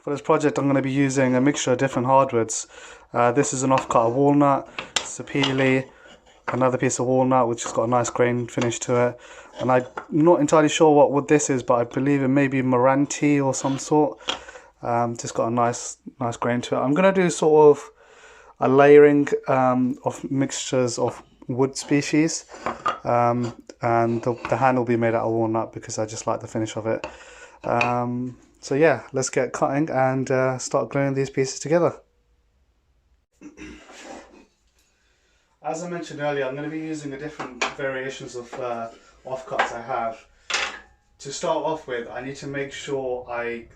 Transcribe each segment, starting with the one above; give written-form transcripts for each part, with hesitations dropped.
For this project I'm going to be using a mixture of different hardwoods. This is an offcut of walnut, sapele, another piece of walnut which has got a nice grain finish to it, and I'm not entirely sure what wood this is, but I believe it may be Meranti or some sort. Just got a nice grain to it. I'm going to do sort of a layering of mixtures of wood species, and the hand will be made out of walnut because I just like the finish of it. So yeah, let's get cutting and start gluing these pieces together. As I mentioned earlier, I'm going to be using the different variations of offcuts I have. To start off with, I need to make sure I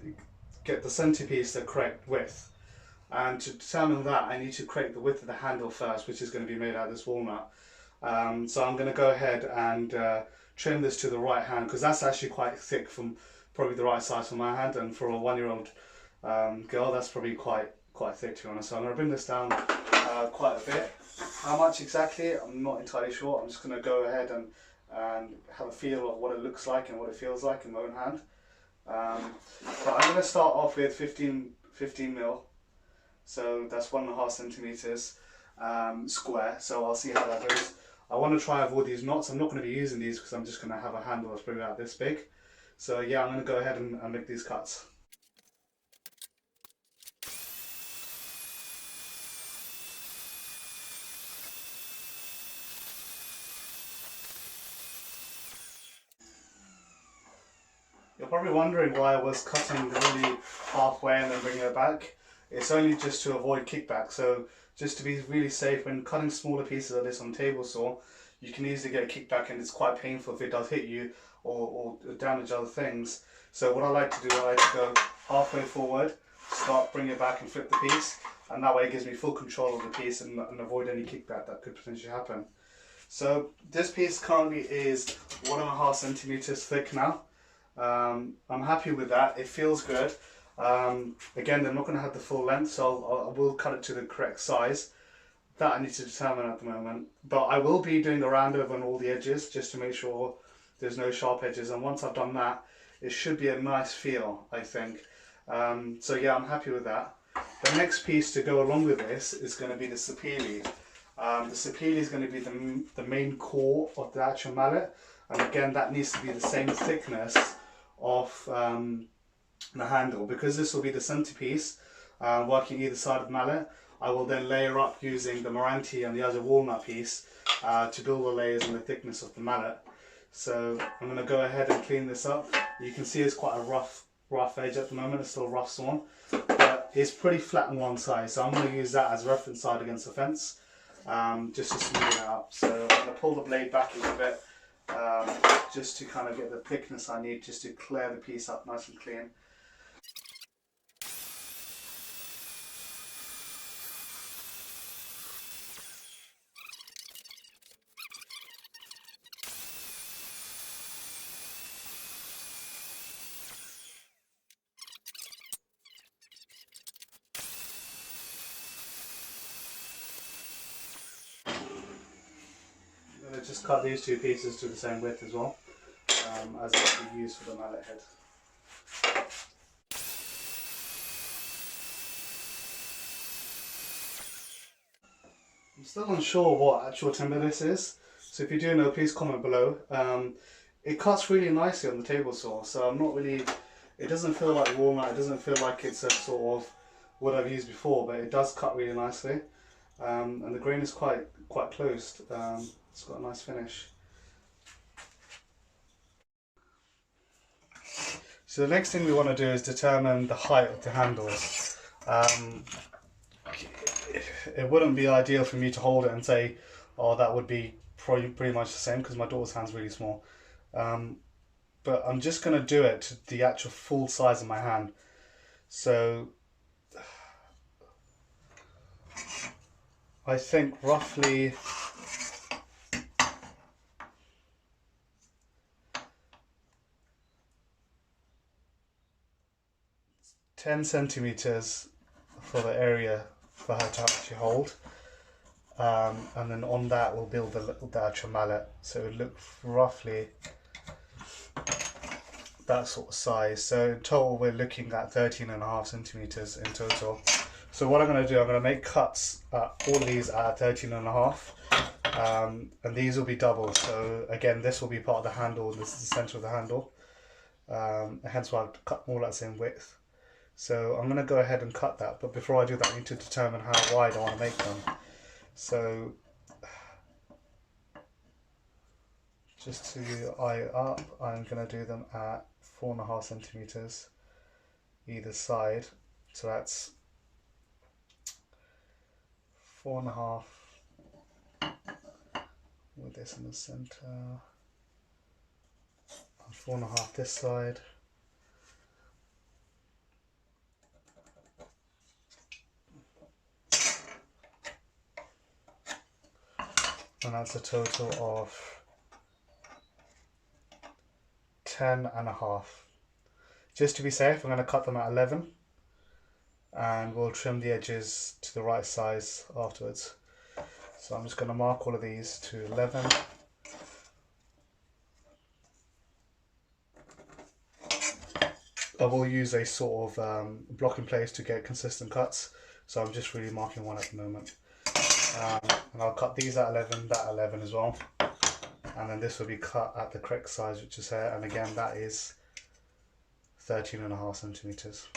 get the centerpiece the correct width. And to determine that, I need to create the width of the handle first, which is going to be made out of this walnut. So I'm going to go ahead and trim this to the right hand, because that's actually quite thick, from probably the right size for my hand, and for a 1-year-old girl that's probably quite thick, to be honest. So I'm going to bring this down quite a bit. How much exactly, I'm not entirely sure. I'm just going to go ahead and have a feel of what it looks like and what it feels like in my own hand. But I'm going to start off with 15 mil. So that's 1.5 centimeters square. So I'll see how that goes. I want to try avoid these knots. I'm not going to be using these because I'm just going to have a handle that's probably about this big. So yeah, I'm going to go ahead and make these cuts. You're probably wondering why I was cutting really halfway and then bringing it back. It's only just to avoid kickback. So just to be really safe, when cutting smaller pieces of this on table saw, you can easily get a kickback, and it's quite painful if it does hit you or damage other things. So what I like to do, I like to go halfway forward, start, bring it back and flip the piece, and that way it gives me full control of the piece and avoid any kickback that could potentially happen. So this piece currently is 1.5 centimeters thick now. I'm happy with that. It feels good. Again, they're not going to have the full length, so I will cut it to the correct size. That I need to determine at the moment. But I will be doing the round over on all the edges just to make sure there's no sharp edges. And once I've done that, it should be a nice feel, I think. So yeah, I'm happy with that. The next piece to go along with this is going to be the sapele. The sapele is going to be the main core of the actual mallet. And again, that needs to be the same thickness of the handle. Because this will be the centerpiece, working either side of the mallet, I will then layer up using the Meranti and the other walnut piece to build the layers and the thickness of the mallet. So I'm going to go ahead and clean this up. You can see it's quite a rough edge at the moment. It's still rough sawn, but it's pretty flat on one side. So I'm going to use that as reference side against the fence, just to smooth it out. So I'm going to pull the blade back a little bit, just to kind of get the thickness I need, just to clear the piece up nice and clean. I'm going to just cut these two pieces to the same width as well, as it will be used for the mallet head. I'm still unsure what actual timber this is, so if you do know, please comment below. It cuts really nicely on the table saw, so I'm not really, it doesn't feel like walnut, it doesn't feel like it's a sort of what I've used before, but it does cut really nicely, and the grain is quite close. It's got a nice finish. So the next thing we want to do is determine the height of the handles. It wouldn't be ideal for me to hold it and say, oh, that would be pretty much the same, because my daughter's hand's really small. But I'm just going to do it to the actual full size of my hand. So I think roughly 10 centimeters for the area for her to actually hold, and then on that we'll build the actual mallet, so it looks roughly that sort of size. So in total we're looking at 13.5 centimeters in total. So what I'm going to do, I'm going to make cuts at all of these at 13.5, and these will be double. So again, this will be part of the handle, this is the center of the handle, hence why I've cut all that same width. So I'm going to go ahead and cut that, but before I do that I need to determine how wide I want to make them. So just to eye up, I'm going to do them at 4.5 centimeters either side. So that's 4.5 with this in the center, and 4.5 this side. And that's a total of 10.5. Just to be safe, I'm going to cut them at 11, and we'll trim the edges to the right size afterwards. So I'm just going to mark all of these to 11. I will use a sort of block in place to get consistent cuts, so I'm just really marking one at the moment. And I'll cut these at 11, that 11 as well, and then this will be cut at the correct size, which is here, and again that is 13.5 centimeters.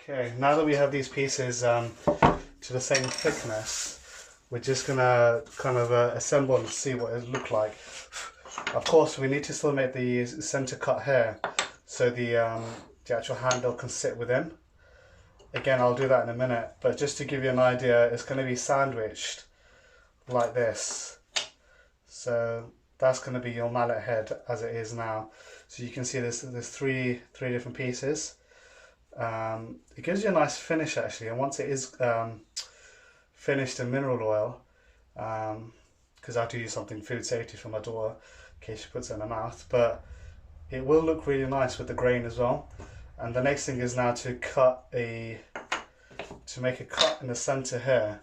Okay, now that we have these pieces to the same thickness, we're just gonna kind of assemble and see what it look like. Of course, we need to still make the center cut here, so the actual handle can sit within. Again, I'll do that in a minute, but just to give you an idea, it's going to be sandwiched like this. So that's going to be your mallet head as it is now. So you can see there's three different pieces. It gives you a nice finish actually, and once it is finished in mineral oil, because I have to use something food safety for my daughter in case she puts it in her mouth, but it will look really nice with the grain as well. And the next thing is now to make a cut in the center here,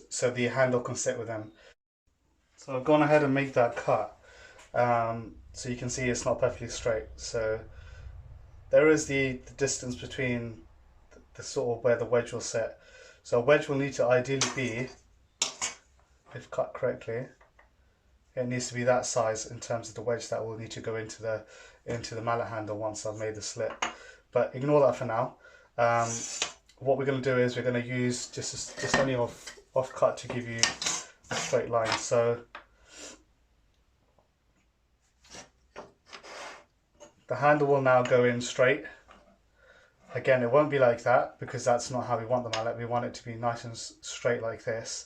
so the handle can sit with them. So I've gone ahead and made that cut. So you can see it's not perfectly straight. So there is the distance between the sort of where the wedge will sit. So a wedge will need to ideally be, if cut correctly, it needs to be that size in terms of the wedge that will need to go into the mallet handle once I've made the slit. But ignore that for now. What we're going to do is we're going to use just only off cut to give you a straight line. So the handle will now go in straight. Again, it won't be like that because that's not how we want the mallet. We want it to be nice and straight like this.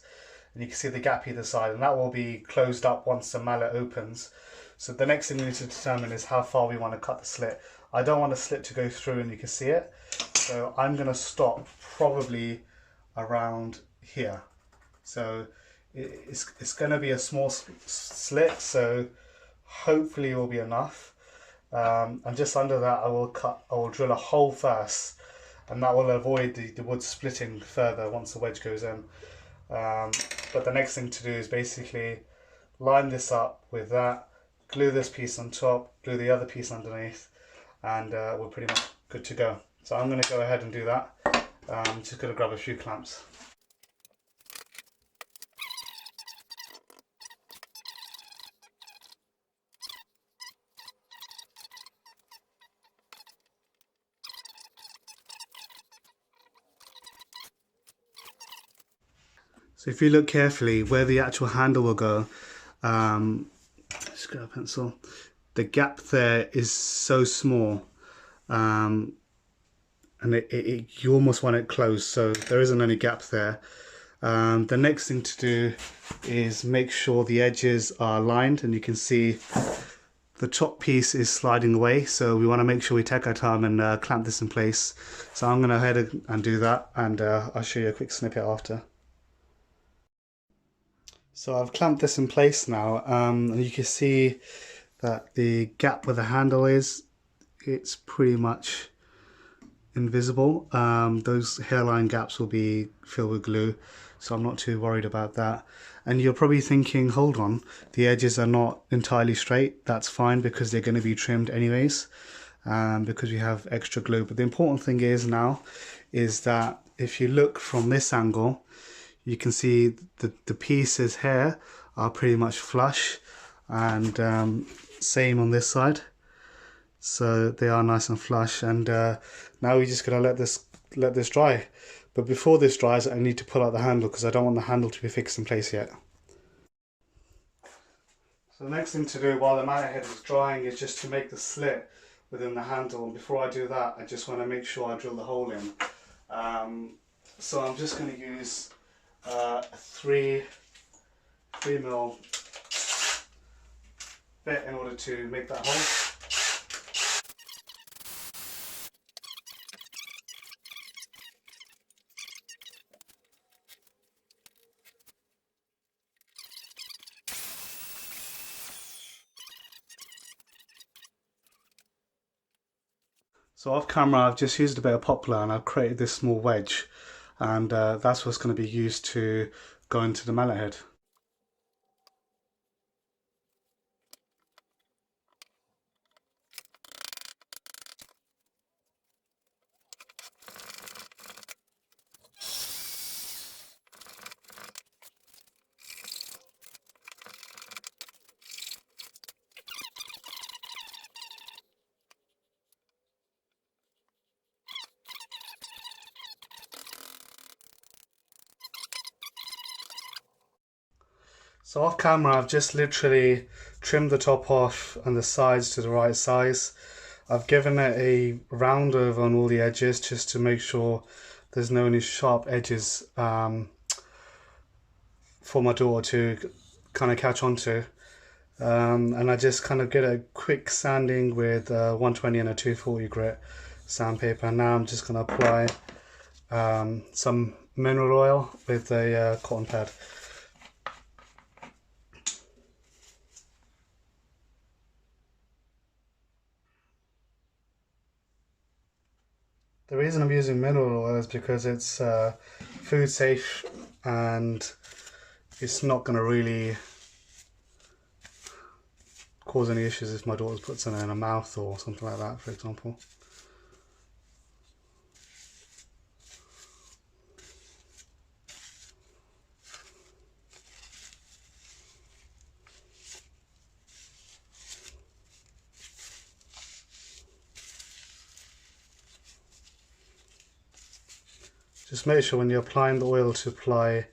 And you can see the gap either side, and that will be closed up once the mallet opens. So the next thing we need to determine is how far we want to cut the slit. I don't want the slit to go through and you can see it. So I'm going to stop probably around here. So it's going to be a small slit, so hopefully it will be enough. And just under that I will drill a hole first, and that will avoid the wood splitting further once the wedge goes in. But the next thing to do is basically line this up with that, glue this piece on top, glue the other piece underneath, and we're pretty much good to go. So I'm going to go ahead and do that. I'm just going to grab a few clamps. So if you look carefully where the actual handle will go, just grab a pencil, the gap there is so small, and you almost want it closed, so there isn't any gap there. The next thing to do is make sure the edges are lined, and you can see the top piece is sliding away, so we want to make sure we take our time and clamp this in place. So I'm going to head and do that, and I'll show you a quick snippet after. So I've clamped this in place now, and you can see that the gap where the handle is, it's pretty much invisible. Those hairline gaps will be filled with glue, so I'm not too worried about that. And you're probably thinking, hold on, the edges are not entirely straight. That's fine, because they're going to be trimmed anyways, because we have extra glue. But the important thing is that if you look from this angle, you can see the pieces here are pretty much flush, and same on this side. So they are nice and flush, and now we're just gonna let this dry. But before this dries, I need to pull out the handle, because I don't want the handle to be fixed in place yet. So the next thing to do while the mallet head is drying is just to make the slit within the handle. And before I do that, I just want to make sure I drill the hole in. So I'm just going to use a 3mm bit in order to make that hole. So off camera, I've just used a bit of poplar and I've created this small wedge, and that's what's going to be used to go into the mallet head. So off camera, I've just literally trimmed the top off and the sides to the right size. I've given it a round over on all the edges just to make sure there's no any sharp edges for my daughter to kind of catch onto. And I just kind of get a quick sanding with 120 and a 240 grit sandpaper. Now I'm just going to apply some mineral oil with a cotton pad. The reason I'm using mineral oil is because it's food safe, and it's not going to really cause any issues if my daughter puts it in her mouth or something like that, for example. Just make sure when you're applying the oil to apply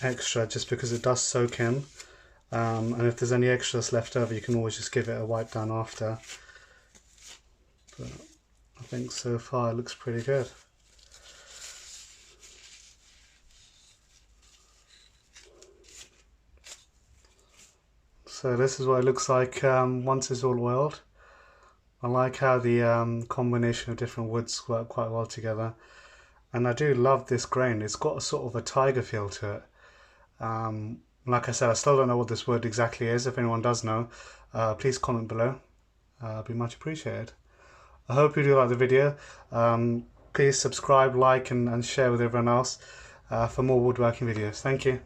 extra, just because it does soak in, and if there's any extras left over, you can always just give it a wipe down after. But I think so far it looks pretty good. So this is what it looks like once it's all oiled. I like how the combination of different woods work quite well together, and I do love this grain. It's got a sort of a tiger feel to it. Like I said, I still don't know what this wood exactly is. If anyone does know, please comment below. It'd be much appreciated. I hope you do like the video. Please subscribe, like and share with everyone else for more woodworking videos. Thank you.